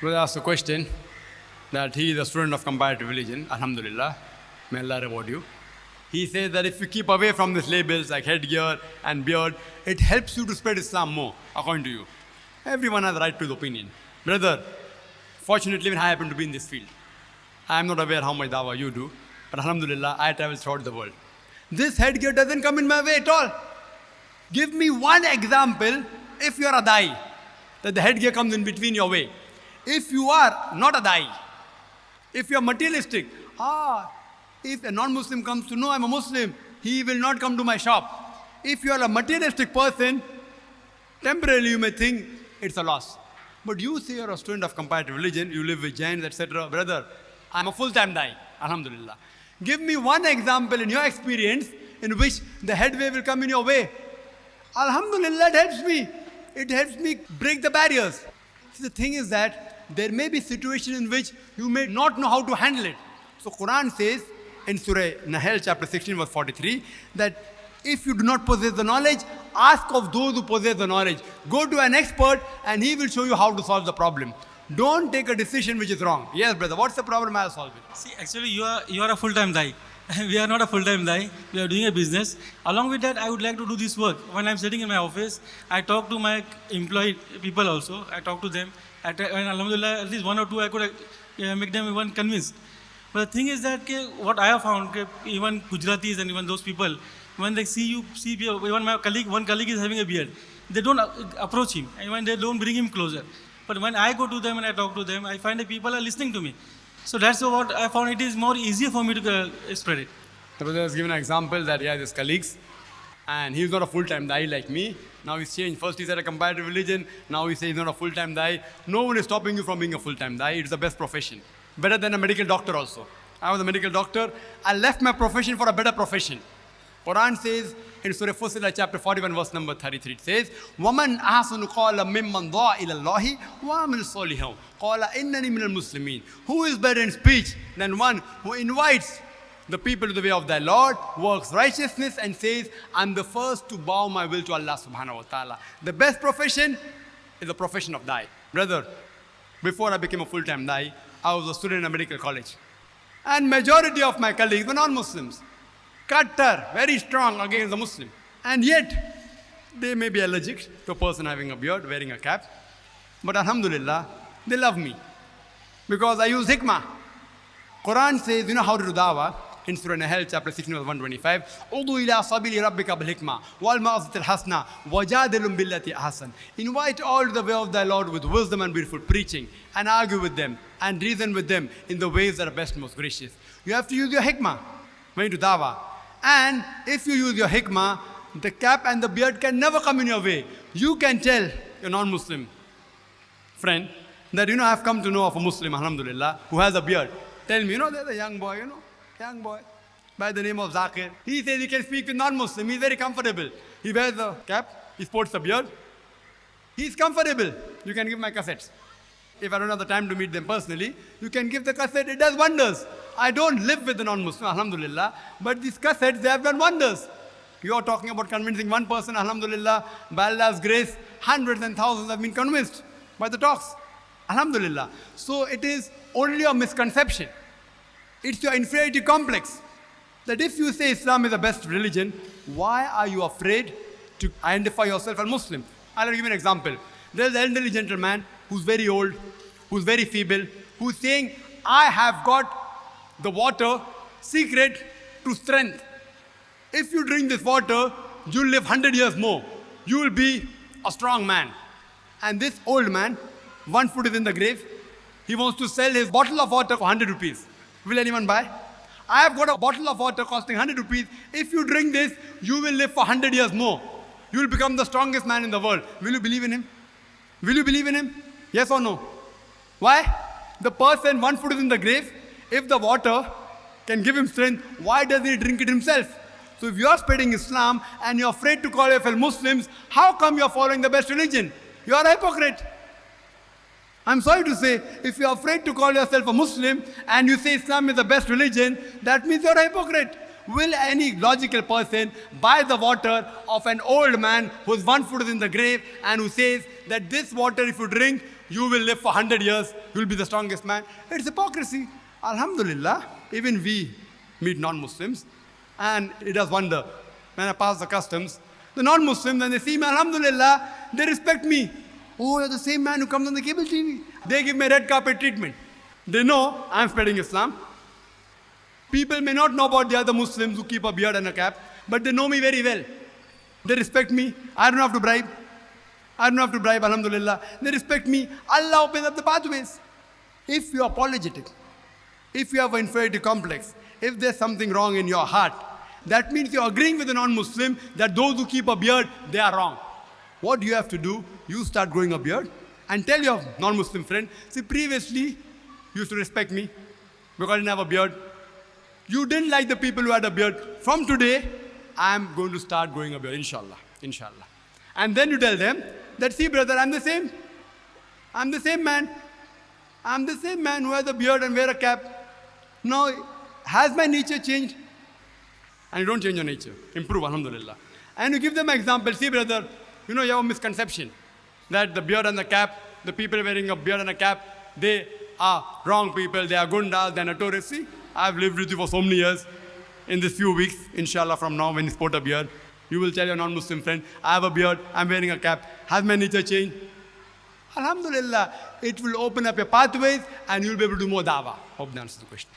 Brother asked a question that he is a student of comparative religion. Alhamdulillah. May Allah reward you. He says that if you keep away from these labels like headgear and beard, it helps you to spread Islam more, according to you. Everyone has a right to his opinion. Brother, fortunately, when I happen to be in this field, I am not aware how much dawah you do, but alhamdulillah, I travel throughout the world. This headgear doesn't come in my way at all. Give me one example if you are a da'i, that the headgear comes in between your way. If you are not a da'i, if you are materialistic, if a non-Muslim comes to know I'm a Muslim, he will not come to my shop. If you are a materialistic person, temporarily you may think it's a loss. But you say you're a student of comparative religion, you live with Jains, etc. Brother, I'm a full-time da'i, alhamdulillah. Give me one example in your experience in which the headway will come in your way. Alhamdulillah, it helps me. It helps me break the barriers. See, the thing is that there may be situations in which you may not know how to handle it. So Quran says in Surah Nahl chapter 16 verse 43 that if you do not possess the knowledge, ask of those who possess the knowledge. Go to an expert and he will show you how to solve the problem. Don't take a decision which is wrong. Yes, brother, what's the problem? I'll solve it. See, actually, you are a full-time da'i. We are not a full-time da'i. We are doing a business. Along with that, I would like to do this work. When I'm sitting in my office, I talk to my employed people also. I talk to them. And alhamdulillah, at least one or two, I could make them even convinced. But the thing is that what I have found, even Gujaratis and even those people, when they see even my colleague, one colleague is having a beard, they don't approach him, and when they don't bring him closer. But when I go to them and I talk to them, I find that people are listening to me. So that's what I found. It is more easier for me to spread it. The brother has given an example that he has his colleagues, and he's not a full-time da'i like me. Now he's changed. First he said a comparative religion. Now he says he's not a full-time da'i. No one is stopping you from being a full-time da'i. It's the best profession. Better than a medical doctor also. I was a medical doctor. I left my profession for a better profession. Quran says in Surah Fussilat chapter 41 verse number 33, it says, وَمَنْ أَحْسَنُ قَالَ مِمَّنْ ضَاعَ إِلَى اللَّهِ وَعَمِلَ صَالِحًا قَالَ إِنَّنِي مِنَ الْمُسْلِمِينَ. Who is better in speech than one who invites the people to the way of their Lord, works righteousness and says, I'm the first to bow my will to Allah subhanahu wa ta'ala. The best profession is the profession of da'i. Brother, before I became a full-time da'i, I was a student in a medical college. And majority of my colleagues were non-Muslims. Kattar, very strong against the Muslim. And yet, they may be allergic to a person having a beard, wearing a cap. But alhamdulillah, they love me. Because I use hikmah. Quran says, you know how to do dawah? In Surah Nahl, chapter 16, verse 125. "Udu ila sabili rabbika bil hikmah, wal ma'azatil hasna, wajadilum billati ahsan." Invite all to the way of thy Lord with wisdom and beautiful preaching, and argue with them, and reason with them in the ways that are best, most gracious. You have to use your hikmah when you do dawah. And if you use your hikmah, the cap and the beard can never come in your way. You can tell your non-Muslim friend that, I've come to know of a Muslim, alhamdulillah, who has a beard. Tell me, there's a young boy, young boy by the name of Zakir. He says he can speak with non-Muslim. He's very comfortable. He wears a cap, he sports a beard. He's comfortable. You can give my cassettes. If I don't have the time to meet them personally, you can give the cassette. It does wonders. I don't live with the non-Muslim, alhamdulillah, but these cassettes, they have done wonders. You are talking about convincing one person, alhamdulillah, by Allah's grace, hundreds and thousands have been convinced by the talks, alhamdulillah. So it is only a misconception. It's your inferiority complex. That if you say Islam is the best religion, why are you afraid to identify yourself as Muslim? I'll give you an example. There's an elderly gentleman who's very old, who's very feeble, who's saying, I have got the water, secret to strength. If you drink this water, you'll live 100 years more. You will be a strong man. And this old man, 1 foot is in the grave, he wants to sell his bottle of water for 100 rupees. Will anyone buy? I have got a bottle of water costing 100 rupees. If you drink this, you will live for 100 years more. You will become the strongest man in the world. Will you believe in him? Will you believe in him? Yes or no? Why? The person 1 foot is in the grave. If the water can give him strength, why doesn't he drink it himself? So if you are spreading Islam and you're afraid to call yourself Muslims, how come you're following the best religion? You are a hypocrite. I'm sorry to say, if you're afraid to call yourself a Muslim and you say Islam is the best religion, that means you're a hypocrite. Will any logical person buy the water of an old man whose 1 foot is in the grave and who says that this water, if you drink, you will live for 100 years, you will be the strongest man. It's hypocrisy. Alhamdulillah, even we meet non-Muslims, and it does wonder. When I pass the customs, the non-Muslims, when they see me, Alhamdulillah, they respect me. Oh, you're the same man who comes on the cable TV. They give me red carpet treatment. They know I'm spreading Islam. People may not know about the other Muslims who keep a beard and a cap, but they know me very well. They respect me. I don't have to bribe. I don't have to bribe, Alhamdulillah. They respect me. Allah opens up the pathways. If you are apologetic, if you have an inferiority complex, if there's something wrong in your heart, that means you're agreeing with a non-Muslim that those who keep a beard, they are wrong. What do you have to do? You start growing a beard and tell your non-Muslim friend, see, previously you used to respect me because I didn't have a beard. You didn't like the people who had a beard. From today, I'm going to start growing a beard, inshallah. Inshallah. And then you tell them that, see, brother, I'm the same. I'm the same man. I'm the same man who has a beard and wear a cap. Now, has my nature changed? And you don't change your nature. Improve, alhamdulillah. And you give them an example. See, brother, you know, you have a misconception that the beard and the cap, the people wearing a beard and a cap, they are wrong people. They are gundas, they are notorious. See, I've lived with you for so many years. In these few weeks, inshallah, from now, when you sport a beard, you will tell your non-Muslim friend, I have a beard, I'm wearing a cap. Has my nature changed? Alhamdulillah, it will open up your pathways and you'll be able to do more dawah. Hope that answers the question.